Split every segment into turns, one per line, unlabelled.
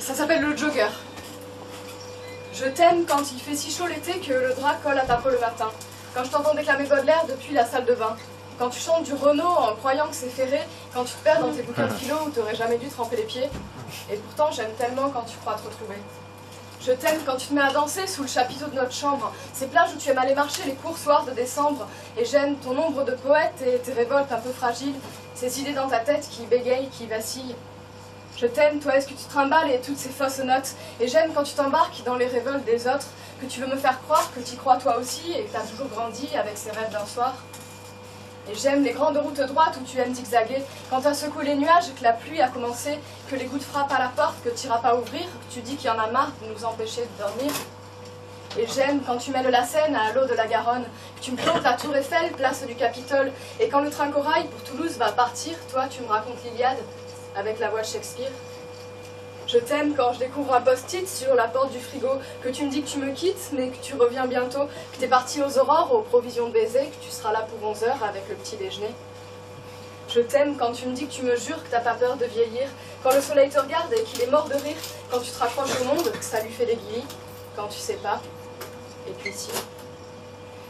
Ça s'appelle le jogger. Je t'aime quand il fait si chaud l'été que le drap colle à ta peau le matin. Quand je t'entends déclamer Baudelaire depuis la salle de bain. Quand tu chantes du Renaud en croyant que c'est ferré. Quand tu te perds dans tes bouquins de philo où t'aurais jamais dû tremper les pieds. Et pourtant j'aime tellement quand tu crois te retrouver. Je t'aime quand tu te mets à danser sous le chapiteau de notre chambre. Ces plages où tu aimes aller marcher les courts soirs de décembre. Et j'aime ton ombre de poète et tes révoltes un peu fragiles. Ces idées dans ta tête qui bégayent, qui vacillent. Je t'aime, toi, est-ce que tu trimbales et toutes ces fausses notes. Et j'aime quand tu t'embarques dans les révoltes des autres, que tu veux me faire croire que tu y crois toi aussi et que tu as toujours grandi avec ces rêves d'un soir. Et j'aime les grandes routes droites où tu aimes zigzaguer, quand tu as secoué les nuages et que la pluie a commencé, que les gouttes frappent à la porte, que tu n'iras pas ouvrir, que tu dis qu'il y en a marre de nous empêcher de dormir. Et j'aime quand tu mêles la Seine à l'eau de la Garonne, que tu me plantes la tour Eiffel, place du Capitole, et quand le train corail pour Toulouse va partir, toi tu me racontes l'Iliade avec la voix de Shakespeare. Je t'aime quand je découvre un post-it sur la porte du frigo, que tu me dis que tu me quittes, mais que tu reviens bientôt, que t'es parti aux aurores, aux provisions de baisers, que tu seras là pour 11 heures avec le petit déjeuner. Je t'aime quand tu me dis que tu me jures que t'as pas peur de vieillir, quand le soleil te regarde et qu'il est mort de rire, quand tu te raccroches au monde, que ça lui fait des guillis, quand tu sais pas, et puis si.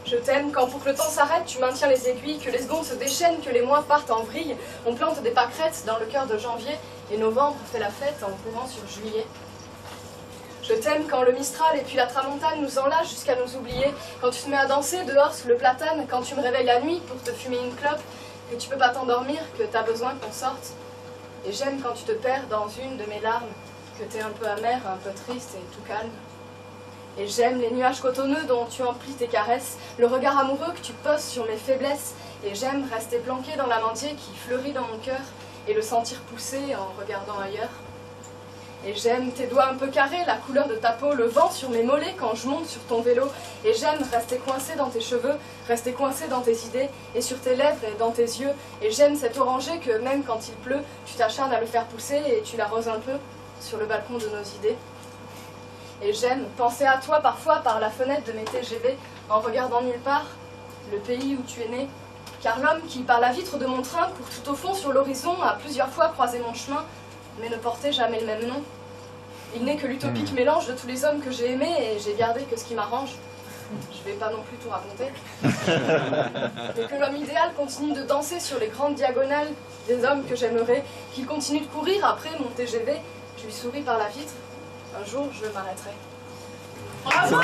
Je t'aime quand pour que le temps s'arrête, tu maintiens les aiguilles, que les secondes se déchaînent, que les mois partent en vrille. On plante des pâquerettes dans le cœur de janvier, et novembre fait la fête en courant sur juillet. Je t'aime quand le Mistral et puis la Tramontane nous enlâchent jusqu'à nous oublier, quand tu te mets à danser dehors sous le platane, quand tu me réveilles la nuit pour te fumer une clope, que tu peux pas t'endormir, que t'as besoin qu'on sorte. Et j'aime quand tu te perds dans une de mes larmes, que t'es un peu amer, un peu triste et tout calme. Et j'aime les nuages cotonneux dont tu emplis tes caresses, le regard amoureux que tu poses sur mes faiblesses. Et j'aime rester planqué dans l'amandier qui fleurit dans mon cœur et le sentir pousser en regardant ailleurs. Et j'aime tes doigts un peu carrés, la couleur de ta peau, le vent sur mes mollets quand je monte sur ton vélo. Et j'aime rester coincé dans tes cheveux, rester coincé dans tes idées et sur tes lèvres et dans tes yeux. Et j'aime cet oranger que même quand il pleut, tu t'acharnes à le faire pousser et tu l'arroses un peu sur le balcon de nos idées. Et j'aime penser à toi parfois par la fenêtre de mes TGV, en regardant nulle part le pays où tu es né. Car l'homme qui, par la vitre de mon train, court tout au fond sur l'horizon, a plusieurs fois croisé mon chemin, mais ne portait jamais le même nom. Il n'est que l'utopique mélange de tous les hommes que j'ai aimés, et j'ai gardé que ce qui m'arrange. Je vais pas non plus tout raconter. Et que l'homme idéal continue de danser sur les grandes diagonales des hommes que j'aimerais, qu'il continue de courir après mon TGV, je lui souris par la vitre. Un jour, je m'arrêterai. Bravo!